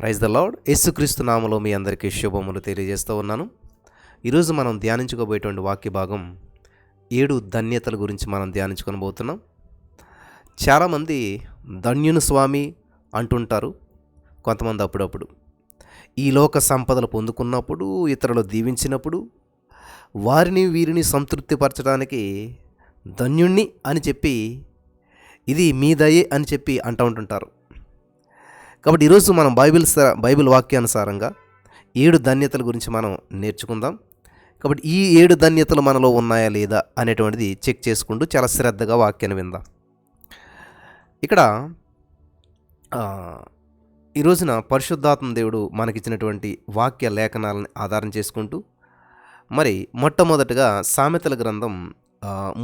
Praise the lord. యేసుక్రీస్తు నామములో మీ అందరికీ శుభములు తెలియజేస్తూ ఉన్నాను. ఈరోజు మనం ధ్యానించుకోబోయేటువంటి వాక్య భాగం 7 ధన్యతల గురించి మనం ధ్యానించుకొనబోతున్నాం. చాలామంది ధన్యుని స్వామి అంటుంటారు. కొంతమంది అప్పుడప్పుడు ఈ లోక సంపదలు పొందుకున్నప్పుడు, ఇతరులు దీవించినప్పుడు వారిని వీరిని సంతృప్తిపరచడానికి ధన్యుణ్ణి అని చెప్పి, ఇది మీ దయే అని చెప్పి అంటూ ఉంటుంటారు. కాబట్టి ఈరోజు మనం బైబిల్ వాక్యానుసారంగా 7 ధన్యతల గురించి మనం నేర్చుకుందాం. కాబట్టి ఈ 7 ధన్యతలు మనలో ఉన్నాయా లేదా అనేటువంటిది చెక్ చేసుకుంటూ చాలా శ్రద్ధగా వాక్యాన్ని విందాం. ఇక్కడ ఈ రోజున పరిశుద్ధాత్మ దేవుడు మనకిచ్చినటువంటి వాక్య లేఖనాలను ఆధారం చేసుకుంటూ మరి మొట్టమొదటగా సామెతల గ్రంథం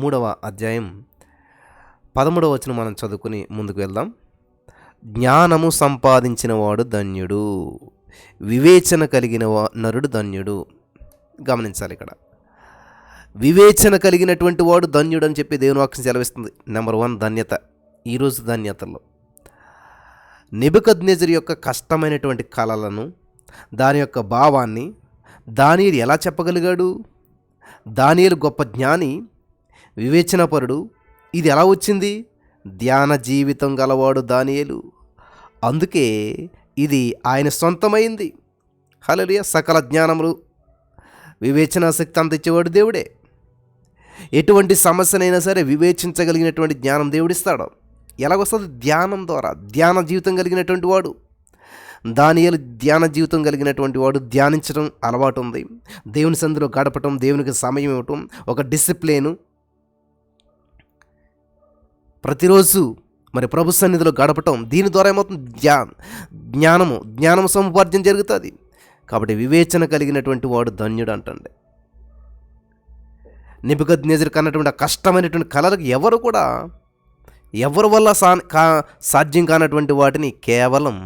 3వ అధ్యాయం 13వ వచనం మనం చదువుకుని ముందుకు వెళ్దాం. జ్ఞానము సంపాదించిన వాడు ధన్యుడు, వివేచన కలిగిన నరుడు ధన్యుడు. గమనించాలి, ఇక్కడ వివేచన కలిగినటువంటి వాడు ధన్యుడు అని చెప్పి దేవుని వాక్యం సెలవిస్తుంది. నెంబర్ 1 ధన్యత. ఈరోజు ధన్యతల్లో నెబుకద్నెజరు యొక్క కష్టమైనటువంటి కళలను, దాని యొక్క భావాన్ని దానియేలు ఎలా చెప్పగలిగాడు? దానియేలు గొప్ప జ్ఞాని, వివేచనపరుడు. ఇది ఎలా వచ్చింది? ధ్యాన జీవితం గలవాడు దానియేలు. అందుకే ఇది ఆయన సొంతమైంది. హల్లెలూయా. సకల జ్ఞానములు, వివేచన శక్తి అంత ఇచ్చేవాడు దేవుడే. ఎటువంటి సమస్యనైనా సరే వివేచించగలిగినటువంటి జ్ఞానం దేవుడిస్తాడు. ఎలాగొస్తుంది? ధ్యానం ద్వారా. ధ్యాన జీవితం కలిగినటువంటి వాడు దానియేలు. ధ్యాన జీవితం కలిగినటువంటి వాడు. ధ్యానించడం అలవాటు ఉంది, దేవుని సన్నిధిలో గడపటం, దేవునికి సమయం ఇవ్వటం, ఒక డిసిప్లిను, ప్రతిరోజు మరి ప్రభు సన్నిధిలో గడపటం. దీని ద్వారా ఏమవుతుంది? జ్ఞానము సముపార్జన జరుగుతుంది. కాబట్టి వివేచన కలిగినటువంటి వాడు ధన్యుడు అంటండి. నెబుకద్నెజరు కన్నటువంటి ఆ కష్టమైనటువంటి కళలకు ఎవరి వల్ల సాధ్యం కానటువంటి వాటిని కేవలం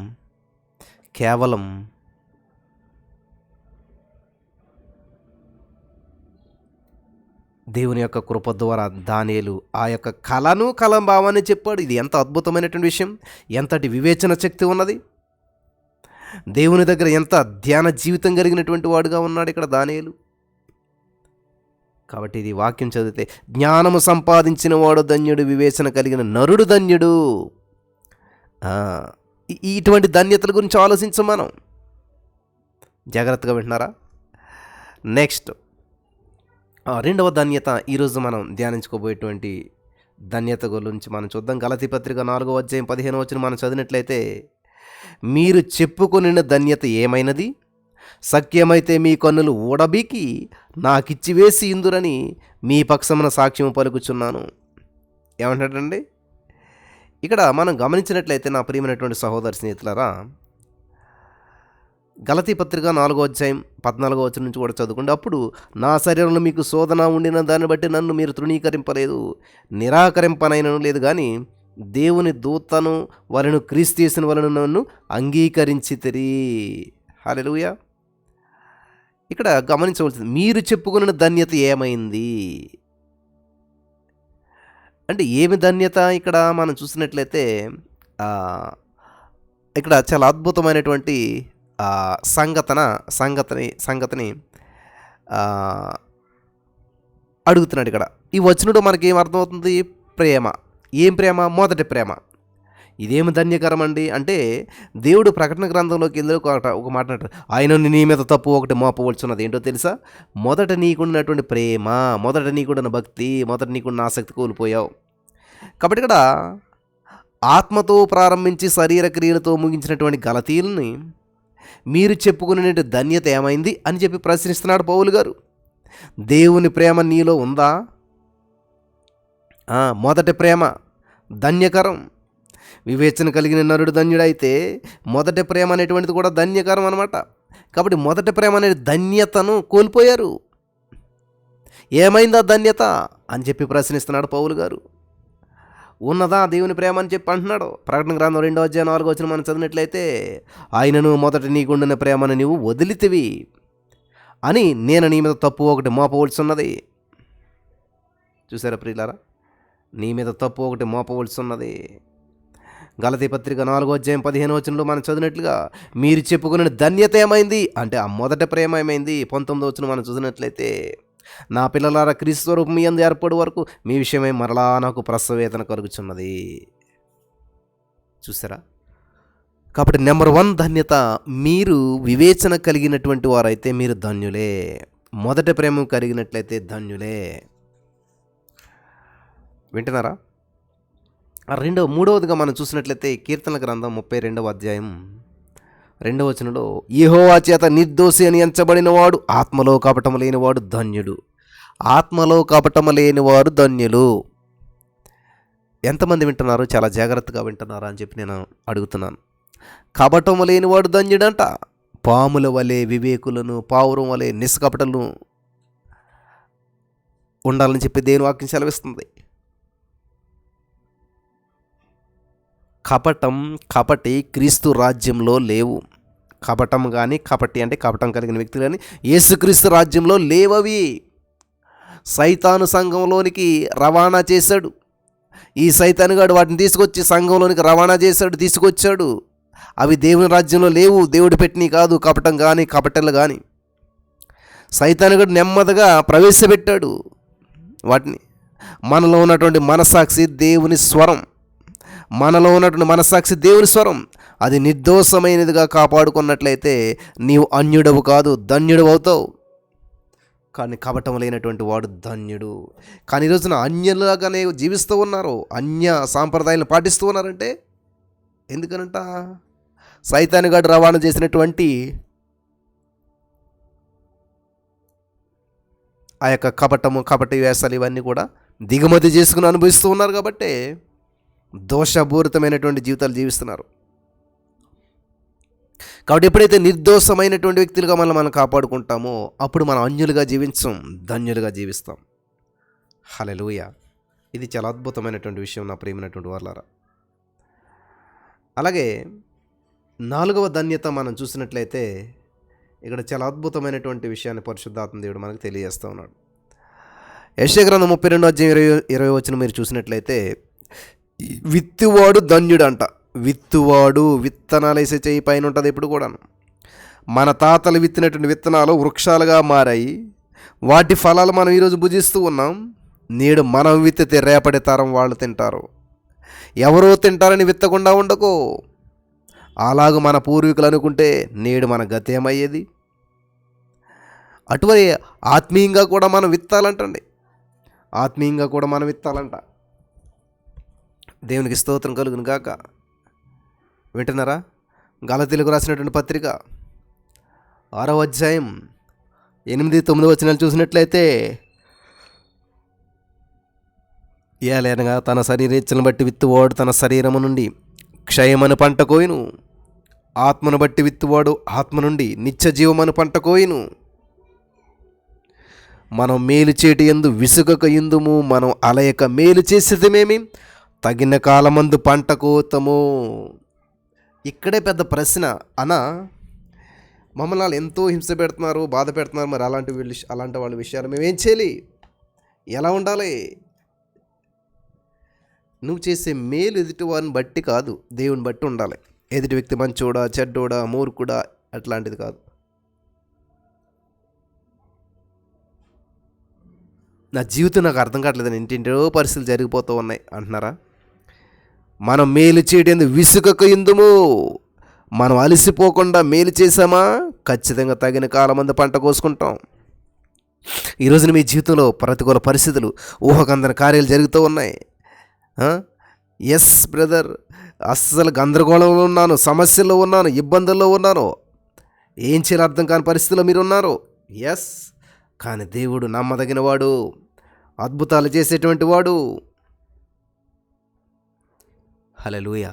దేవుని యొక్క కృప ద్వారా దానియేలు ఆ యొక్క కళాభావాన్ని చెప్పాడు. ఇది ఎంత అద్భుతమైనటువంటి విషయం! ఎంతటి వివేచన శక్తి ఉన్నది! దేవుని దగ్గర ఎంత ధ్యాన జీవితం కలిగినటువంటి వాడుగా ఉన్నాడు ఇక్కడ దానియేలు. కాబట్టి ఇది వాక్యం చదివితే, జ్ఞానము సంపాదించిన వాడు ధన్యుడు, వివేచన కలిగిన నరుడు ధన్యుడు. ఇటువంటి ధన్యతల గురించి ఆలోచించం మనం. జాగ్రత్తగా వింటున్నారా? నెక్స్ట్ 2వ ధన్యత. ఈరోజు మనం ధ్యానించుకోబోయేటువంటి ధన్యత గురించి మనం చూద్దాం. గలతీ పత్రిక 4వ అధ్యాయం 15వ వచనం మనం చదివినట్లయితే, మీరు చెప్పుకొనిన ధన్యత ఏమైనది? సఖ్యమైతే మీ కన్నులు ఊడబీకి నాకిచ్చి వేసి ఇందురని మీ పక్షమున సాక్ష్యము పలుకుచున్నాను. ఏమంటాడండి? ఇక్కడ మనం గమనించినట్లయితే నా ప్రియమైనటువంటి సహోదర స్నేహితులారా, గలతీ పత్రిక 4వ అధ్యాయం 14వ వచనం నుంచి కూడా చదువుకోండి. అప్పుడు నా శరీరంలో మీకు శోధన ఉండిన దాన్ని బట్టి నన్ను మీరు తృణీకరింపలేదు, నిరాకరింపనైనను లేదు, కానీ దేవుని దూతను వలన క్రీస్తు చేసిన వలన నన్ను అంగీకరించితిరి. హల్లెలూయా. ఇక్కడ గమనించవలసింది, మీరు చెప్పుకున్న ధన్యత ఏమైంది అంటే ఏమి ధన్యత? ఇక్కడ మనం చూసినట్లయితే ఇక్కడ చాలా అద్భుతమైనటువంటి సంగతిని అడుగుతున్నాడు. ఇక్కడ ఈ వచనంలో మనకి ఏం అర్థమవుతుంది? ప్రేమ. ఏం ప్రేమ? మొదటి ప్రేమ. ఇదేమి ధన్యకరం అండి అంటే, దేవుడు ప్రకటన గ్రంథంలోకి వెళ్ళి ఒక మాట అంటాడు, ఆయన నీ మీద తప్పు ఒకటి మోపవలసినది. ఏంటో తెలుసా? మొదట నీకున్నటువంటి ప్రేమ, మొదట నీకున్న భక్తి, మొదట నీకున్న ఆసక్తి కోల్పోయావు. కాబట్టి ఇక్కడ ఆత్మతో ప్రారంభించి శరీర క్రియలతో ముగించినటువంటి గలతీయుల్ని మీరు చెప్పుకునే ధన్యత ఏమైంది అని చెప్పి ప్రశ్నిస్తున్నాడు పౌలు గారు. దేవుని ప్రేమ నీలో ఉందా? మొదటి ప్రేమ ధన్యకరం. వివేచన కలిగిన నరుడు ధన్యుడైతే మొదటి ప్రేమ అనేటువంటిది కూడా ధన్యకరం అనమాట. కాబట్టి మొదటి ప్రేమ అనే ధన్యతను కోల్పోయారు. ఏమైందా ధన్యత అని చెప్పి ప్రశ్నిస్తున్నాడు పౌలు గారు. ఉన్నదా దేవుని ప్రేమ అని చెప్పి అంటున్నాడు. ప్రకటన గ్రంథం 2వ అధ్యాయం 4వ వచనం మనం చదివినట్లయితే, ఆయనను మొదట నీకుండిన ప్రేమను నీవు వదిలితివి అని నేను నీ మీద తప్పు ఒకటి మోపవలసి ఉన్నది. చూసారా ప్రియులారా? నీ మీద తప్పు ఒకటి మోపవలసి ఉన్నది. గలతీ పత్రిక 4:15 మనం చదివినట్లుగా మీరు చెప్పుకున్న ధన్యత ఏమైంది అంటే ఆ మొదటి ప్రేమ ఏమైంది. 19 మనం చూసినట్లయితే నా పిల్లలారా క్రీస్తు స్వరూపం మీ యందు ఏర్పడు వరకు మీ విషయమై మరలా నాకు ప్రసవేదన కలుగుచున్నది. చూసారా? కాబట్టి నెంబర్ 1 ధన్యత, మీరు వివేచన కలిగినటువంటి వారైతే మీరు ధన్యులే. మొదటి ప్రేమ కలిగినట్లయితే ధన్యులే. వింటున్నారా? మూడవదిగా మనం చూసినట్లయితే కీర్తనల గ్రంథం 32:2 యెహోవా చేత నిర్దోషి అని ఎంచబడిన వాడు ఆత్మలో కపటం లేనివాడు ధన్యుడు. ఆత్మలో కపటం లేనివారు ధన్యులు. ఎంతమంది వింటున్నారు? చాలా జాగ్రత్తగా వింటున్నారా అని చెప్పి నేను అడుగుతున్నాను. కపటము లేనివాడు ధన్యుడంట. పాముల వలె వివేకులను, పావురం వలె నిష్కపటలను ఉండాలని చెప్పి దేవుని వాక్యం సెలవిస్తుంది. కపటి క్రీస్తు రాజ్యంలో లేవు. కపటం కానీ, కపటి అంటే కపటం కలిగిన వ్యక్తులు కానీ యేసుక్రీస్తు రాజ్యంలో లేవవి. సైతాను సంఘంలోనికి రవాణా చేశాడు. ఈ సైతానుగాడు వాటిని తీసుకొచ్చి సంఘంలోనికి రవాణా చేశాడు, తీసుకొచ్చాడు. అవి దేవుని రాజ్యంలో లేవు. దేవుడు పెట్టినవి కాదు కపటం కానీ, కపటలు కానీ. సైతానుగాడు నెమ్మదిగా ప్రవేశపెట్టాడు వాటిని. మనలో ఉన్నటువంటి మనసాక్షి దేవుని స్వరం, అది నిర్దోషమైనదిగా కాపాడుకున్నట్లయితే నీవు అన్యుడవు కాదు, ధన్యుడు అవుతావు. కానీ కపటం లేనటువంటి వాడు ధన్యుడు. కానీ ఈరోజున అన్యులుగానే జీవిస్తూ ఉన్నారు, అన్య సాంప్రదాయాలను పాటిస్తూ ఉన్నారంటే ఎందుకనంట? సైతానుగాడు రవాణా చేసినటువంటి ఆ యొక్క కపటి వేషాలు ఇవన్నీ కూడా దిగుమతి చేసుకుని అనుభవిస్తూ ఉన్నారు. కాబట్టి దోషపూరితమైనటువంటి జీవితాలు జీవిస్తున్నారు. కాబట్టి ఎప్పుడైతే నిర్దోషమైనటువంటి వ్యక్తులుగా మనం కాపాడుకుంటామో అప్పుడు మనం అన్యులుగా జీవించం, ధన్యులుగా జీవిస్తాం. హల్లెలూయా! ఇది చాలా అద్భుతమైనటువంటి విషయం నా ప్రియమైనటువంటి వాళ్ళారా. అలాగే 4వ ధన్యత మనం చూసినట్లయితే ఇక్కడ చాలా అద్భుతమైనటువంటి విషయాన్ని పరిశుద్ధాత్మ దేవుడు మనకు తెలియజేస్తూ ఉన్నాడు. యెషయా గ్రంథం 32:20 మీరు చూసినట్లయితే విత్తువాడు ధన్యుడంట. విత్తువాడు, విత్తనాలు వేసే చేయి పైన ఉంటుంది ఎప్పుడు కూడాను. మన తాతలు విత్తినటువంటి విత్తనాలు వృక్షాలుగా మారాయి. వాటి ఫలాలు మనం ఈరోజు భుజిస్తూ ఉన్నాం. నేడు మనం విత్తితే రేపటి తరం వాళ్ళు తింటారు. ఎవరో తింటారని విత్తకుండా ఉండకో. అలాగూ మన పూర్వీకులు అనుకుంటే నేడు మన గతి ఏమయ్యేది? అటువంటి ఆత్మీయంగా కూడా మనం విత్తాలంట. దేవునికి స్తోత్రం కలుగును గాక. వింటున్నారా? గలతీలకు రాసినటువంటి పత్రిక 6:8-9 చూసినట్లయితే ఏలనగా తన శరీరేచ్ఛలను బట్టి విత్తువాడు తన శరీరము నుండి క్షయమను పంట కోయును, ఆత్మను బట్టి విత్తువాడు ఆత్మ నుండి నిత్య జీవమను పంట కోయును. మనం మేలు చేటి యందు విసుగక యుందుము, మనం అలయక మేలు చేసేదేమేమి, తగిన కాలమందు పంట కోతము. ఇక్కడే పెద్ద ప్రశ్న. మమ్మల్ని వాళ్ళు ఎంతో హింస పెడుతున్నారు, బాధ పెడుతున్నారు. మరి అలాంటి వాళ్ళ విషయాలు మేమేం చేయాలి? ఎలా ఉండాలి? నువ్వు చేసే మేలు ఎదుటి వారిని బట్టి కాదు, దేవుని బట్టి ఉండాలి. ఎదుటి వ్యక్తి మంచోడా, చెడ్డోడా, మూర్ఖుడా అట్లాంటిది కాదు. నా జీవితం నాకు అర్థం కావట్లేదు, ఇంటింటో పరిస్థితులు జరిగిపోతూ ఉన్నాయి అంటున్నారా? మనం మేలు చేయడం విసుగక ఇందుము. మనం అలసిపోకుండా మేలు చేసామా ఖచ్చితంగా తగిన కాలమందు పంట కోసుకుంటాం. ఈరోజున మీ జీవితంలో ప్రతికూల పరిస్థితులు, ఊహకందని కార్యాలు జరుగుతూ ఉన్నాయి. ఎస్ బ్రదర్, అస్సలు గందరగోళంలో ఉన్నాను, సమస్యల్లో ఉన్నాను, ఇబ్బందుల్లో ఉన్నాను, ఏం చేయాలో అర్థం కాని పరిస్థితిలో మీరు ఉన్నారు. ఎస్, కానీ దేవుడు నమ్మదగిన వాడు, అద్భుతాలు చేసేటువంటి వాడు. హల్లెలూయా.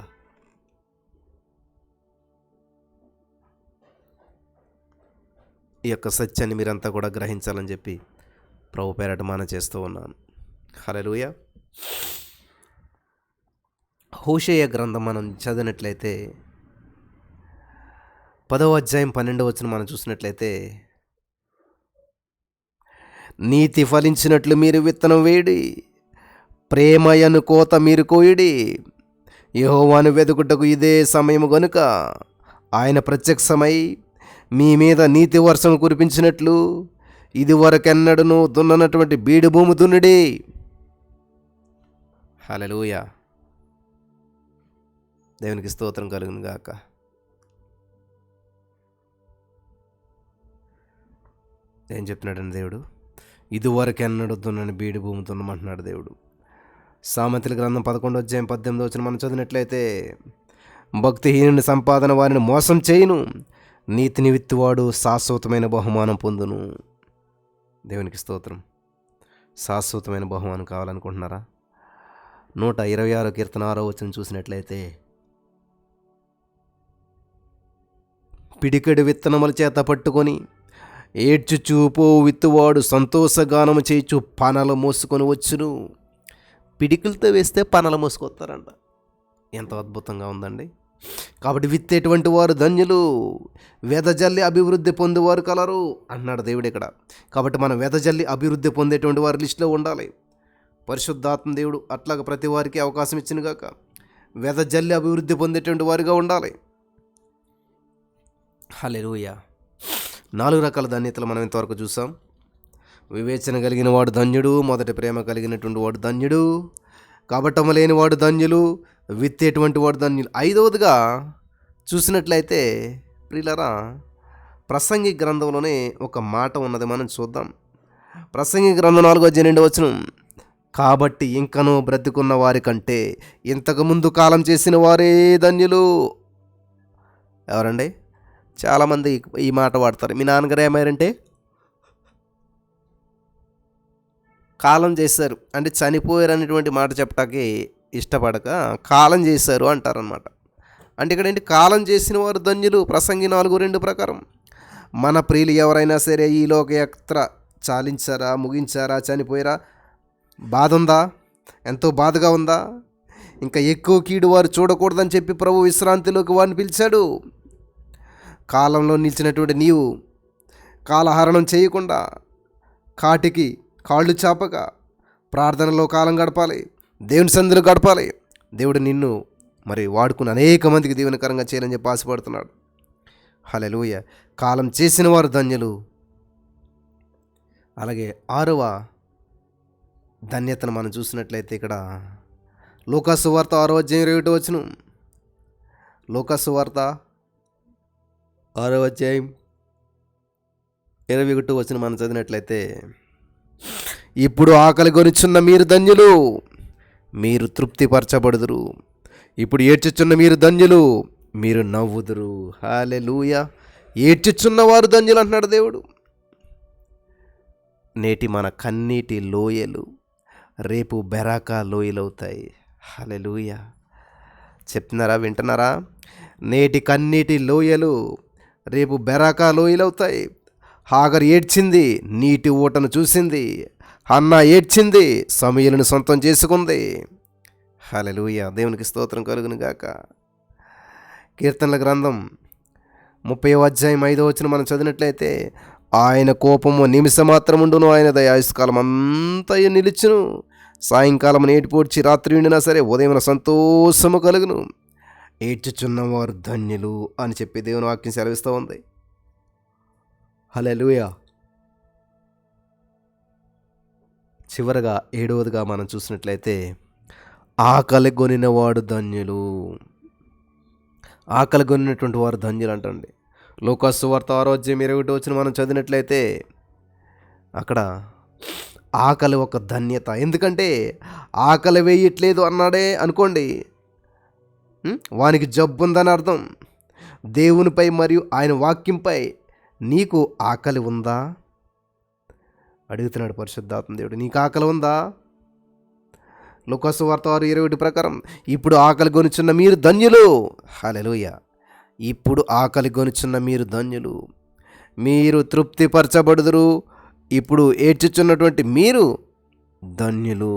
ఈ యొక్క సత్యాన్ని మీరంతా కూడా గ్రహించాలని చెప్పి ప్రభు పేరట మనం చేస్తూ ఉన్నాను. హల్లెలూయా. హోషేయ గ్రంథం మనం చదివినట్లయితే 10:12 మనం చూసినట్లయితే, నీతి ఫలించినట్లు మీరు విత్తనం వేయడి, ప్రేమయను కోత మీరు కోయడి, యెహోవాను వెతుకుటకు ఇదే సమయము గనుక ఆయన ప్రత్యక్షమై మీ మీద నీతి వర్షం కురిపించినట్లు ఇది వరకెన్నడను దున్ననటువంటి బీడు భూమి దున్నుడి. హల్లెలూయా. దేవునికి స్తోత్రం కలుగును గాక. ఏం చెప్తున్నాడండి దేవుడు? ఇదివరకెన్నడు దున్నని బీడు భూమి దున్నమంటున్నాడు దేవుడు. సామెతల గ్రంథం 11:18 మనం చదివినట్లయితే, భక్తిహీనుని సంపాదన వారిని మోసం చేయును, నీతిని విత్తువాడు శాశ్వతమైన బహుమానం పొందును. దేవునికి స్తోత్రం. శాశ్వతమైన బహుమానం కావాలనుకుంటున్నారా? 126 కీర్తన 6 చూసినట్లయితే, పిడికెడు విత్తనముల చేత పట్టుకొని ఏడ్చుచూపో విత్తువాడు సంతోషగానము చేయించు పనలు మోసుకొని వచ్చును. పిడికిలతో వేస్తే పనలు మోసుకొస్తారంట. ఎంత అద్భుతంగా ఉందండి. కాబట్టి విత్తేటువంటి వారు ధన్యులు, వెదజల్లి అభివృద్ధి పొందేవారు కలరు అన్నాడు దేవుడు ఇక్కడ. కాబట్టి మనం వెదజల్లి అభివృద్ధి పొందేటువంటి వారి లిస్టులో ఉండాలి. పరిశుద్ధాత్మ దేవుడు అట్లాగ ప్రతి వారికి అవకాశం ఇచ్చిన గాక వెదజల్లి అభివృద్ధి పొందేటువంటి వారిగా ఉండాలి. హల్లెలూయా. 4 రకాల ధన్యతలు మనం ఇంతవరకు చూసాం. వివేచన కలిగిన వాడు ధన్యుడు, మొదటి ప్రేమ కలిగినటువంటి వాడు ధన్యుడు, కపటము లేని వాడు ధన్యులు, విత్తేటువంటి వాడు ధన్యులు. 5వదిగా చూసినట్లయితే ప్రియులారా, ప్రసంగి గ్రంథంలోనే ఒక మాట ఉన్నది, మనం చూద్దాం. ప్రసంగి గ్రంథం 4:2 కాబట్టి ఇంకనూ బ్రతికున్న వారి కంటే ఇంతకుముందు కాలం చేసిన వారే ధన్యులు. ఎవరండి? చాలామంది ఈ మాట వాడతారు. మీ నాన్నగారు ఏమారంటే కాలం చేశారు అంటే చనిపోయారు అనేటువంటి మాట చెప్పటానికి ఇష్టపడక కాలం చేశారు అంటారనమాట. అంటే ఇక్కడ ఏంటి? కాలం చేసిన వారు ధన్యులు. ప్రసంగి 4:2 ప్రకారం మన ప్రియులు ఎవరైనా సరే ఈ లోక యాత్ర చాలించారా, ముగించారా, చనిపోయారా? బాధ ఉందా? ఎంతో బాధగా ఉందా? ఇంకా ఎక్కువ కీడు వారు చూడకూడదని చెప్పి ప్రభు విశ్రాంతిలోకి వారిని పిలిచాడు. కాలంలో నిలిచినటువంటి నీవు కాలహరణం చేయకుండా కాటికి కాళ్ళు చాపక ప్రార్థనలో కాలం గడపాలి, దేవుని సన్నిధిలో గడపాలి. దేవుడు నిన్ను మరి వాడుకుని అనేక మందికి దీవెనకరంగా చేయాలని చెప్పి ఆశపడుతున్నాడు. హల్లెలూయా. కాలం చేసిన వారు ధన్యులు. అలాగే 6వ ధన్యతను మనం చూసినట్లయితే ఇక్కడ లూకాసు వార్త 6:21 లూకాసు వార్త 6:21 మనం చదివినట్లయితే, ఇప్పుడు ఆకలి కొనిచున్న మీరు ధన్యులు, మీరు తృప్తిపరచబడుదురు. ఇప్పుడు ఏడ్చుచున్న మీరు ధన్యులు, మీరు నవ్వుదురు. హల్లెలూయా. ఏడ్చుచున్న వారు ధన్యులు అంటున్నాడు దేవుడు. నేటి మన కన్నీటి లోయలు రేపు బెరాకా లోయలవుతాయి. హల్లెలూయా. చెప్తున్నారా? వింటున్నారా? నేటి కన్నీటి లోయలు రేపు బెరాకా లోయలవుతాయి. హాగర్ ఏడ్చింది, నీటి ఊటను చూసింది. హన్నా ఏడ్చింది, సమూయేలును సొంతం చేసుకుంది. హల్లెలూయా. దేవునికి స్తోత్రం కలుగును గాక. కీర్తనల గ్రంథం 30:5 మనం చదివినట్లయితే, ఆయన కోపము నిమిషమాత్రముండును, ఆయన దయాయుష్కాలం అంతయు నిలుచును. సాయంకాలం నేటి పోడ్చి రాత్రి ఉండినా సరే ఉదయం సంతోషము కలుగును. ఏడ్చుచున్నవారు ధన్యులు అని చెప్పి దేవుని వాక్యం సెలవిస్తూ ఉంది. హల్లెలూయా. చివరగా 7వదిగా మనం చూసినట్లయితే, ఆకలి కొనిన వాడు ధన్యులు. ఆకలి కొనినటువంటి వారు ధన్యులు అంటండి. లూకాసు వార్త 6:21 మనం చదివినట్లయితే అక్కడ ఆకలి ఒక ధన్యత. ఎందుకంటే ఆకలి వేయట్లేదు అన్నాడే అనుకోండి, వానికి జబ్బు ఉందని అర్థం. దేవునిపై మరియు ఆయన వాక్యంపై నీకు ఆకలి ఉందా? అడుగుతున్నాడు పరిశుద్ధాత్మ దేవుడు. నీకు ఆకలి ఉందా? లూకాసు వార్త 6:21 ప్రకారం, ఇప్పుడు ఆకలి కొనుచున్న మీరు ధన్యులు. హల్లెలూయా. ఇప్పుడు ఆకలి కొనుచున్న మీరు ధన్యులు, మీరు తృప్తిపరచబడుదురు. ఇప్పుడు ఏడ్చుచున్నటువంటి మీరు ధన్యులు,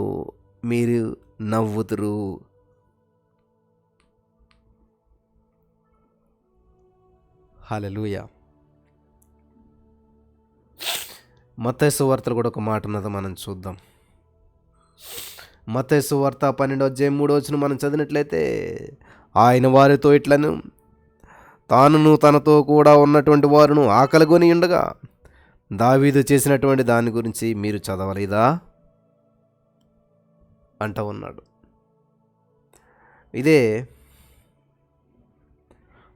మీరు నవ్వుదురు. హల్లెలూయా. మత్తయి సువార్తలో కూడా ఒక మాట ఉన్నది, మనం చూద్దాం. మత్తయి సువార్త 12:3 మనం చదివినట్లయితే ఆయన వారితో ఇట్లను, తానును తనతో కూడా ఉన్నటువంటి వారును ఆకలిగొని ఉండగా దావీదు చేసినటువంటి దాని గురించి మీరు చదవలేదా అంటూ ఉన్నాడు. ఇదే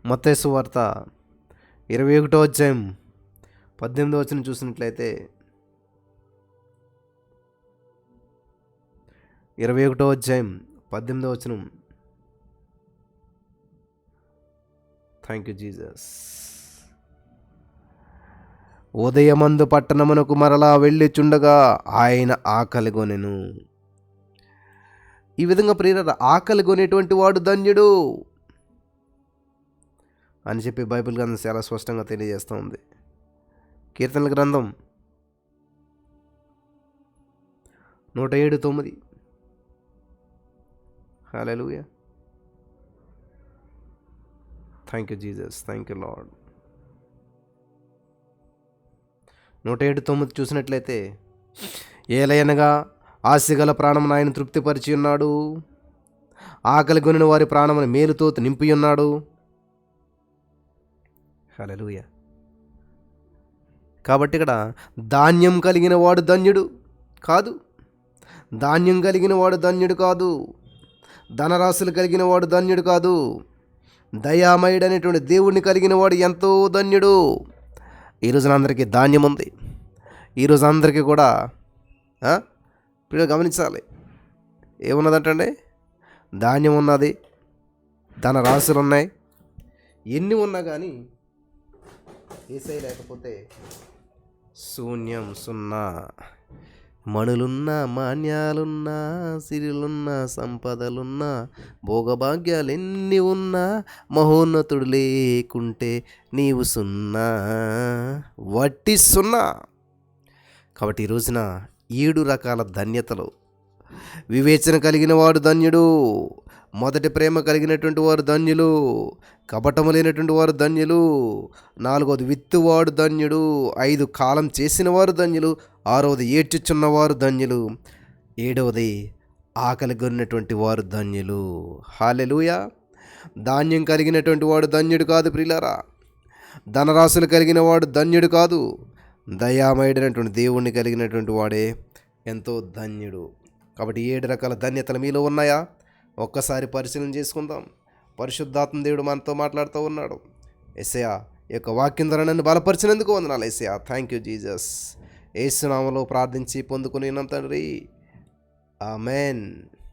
మత్తయి సువార్త 21:18 చూసినట్లయితే 21:18 థ్యాంక్ యూ జీసస్. ఉదయమందు పట్టణమునకు మరలా వెళ్ళిచుండగా ఆయన ఆకలిగొనెను. ఈ విధంగా ప్రియులారా, ఆకలిగొనేటువంటి వాడు ధన్యుడు అని చెప్పి బైబిల్ గ్రంథం చాలా స్పష్టంగా తెలియజేస్తూ ఉంది. కీర్తనల గ్రంథం 107:9. Hallelujah. Thank you Jesus, thank you Lord. 107:9 చూసినట్లయితే, ఏలయనగా ఆశగల ప్రాణమును ఆయన తృప్తిపరిచి ఉన్నాడు, ఆకలి గొనిన వారి ప్రాణమును మేలుతో నింపి ఉన్నాడు. హల్లెలూయా. కాబట్టి ఇక్కడ ధాన్యం కలిగిన వాడు ధన్యుడు కాదు, ధాన్యం కలిగిన వాడు ధన్యుడు కాదు, ధనరాశులు కలిగిన వాడు ధన్యుడు కాదు, దయామయుడు అనేటువంటి దేవుడిని కలిగిన వాడు ఎంతో ధన్యుడు. ఈరోజున అందరికీ ధాన్యం ఉంది. ఈరోజు అందరికీ కూడా ఇప్పుడు గమనించాలి, ఏమున్నదంటే ధాన్యం ఉన్నది, ధనరాశులు ఉన్నాయి, ఎన్ని ఉన్నా కానీ ఏసై లేకపోతే శూన్యం, సున్నా. మణులున్నా, మాన్యాలున్నా, సిరులున్నా, సంపదలున్నా, భోగభాగ్యాలు ఎన్ని ఉన్నా, మహోన్నతుడు లేకుంటే నీవు సున్నా, వట్టి సున్నా. కాబట్టి ఈ రోజున 7 రకాల ధన్యతలు. వివేచన కలిగిన వాడు ధన్యుడు, మొదటి ప్రేమ కలిగినటువంటి వారు ధన్యులు, కపటము లేనటువంటి వారు ధన్యులు, 4వది విత్తువాడు ధన్యుడు, 5 కాలం చేసిన వారు ధన్యులు, 6వది ఏడ్చుచున్నవారు ధన్యులు, 7వది ఆకలి గొన్నటువంటి వారు ధన్యులు. హల్లెలూయా. ధాన్యం కలిగినటువంటి వాడు ధన్యుడు కాదు ప్రియులారా, ధనరాశులు కలిగిన వాడు ధన్యుడు కాదు, దయామయుడైనటువంటి దేవుణ్ణి కలిగినటువంటి వాడే ఎంతో ధన్యుడు. కాబట్టి 7 రకాల ధన్యతలు మీలో ఉన్నాయా? ఒక్కసారి పరిశీలన చేసుకుందాం. పరిశుద్ధాత్మ దేవుడు మనతో మాట్లాడుతూ ఉన్నాడు. యేసయ్యా, ఈ యొక్క వాక్యం ద్వారా నన్ను బలపరిచినందుకు వందనాలు యేసయ్యా. Thank you Jesus. యేసు నామములో ప్రార్థించి పొందుకుని తండ్రి, ఆమెన్.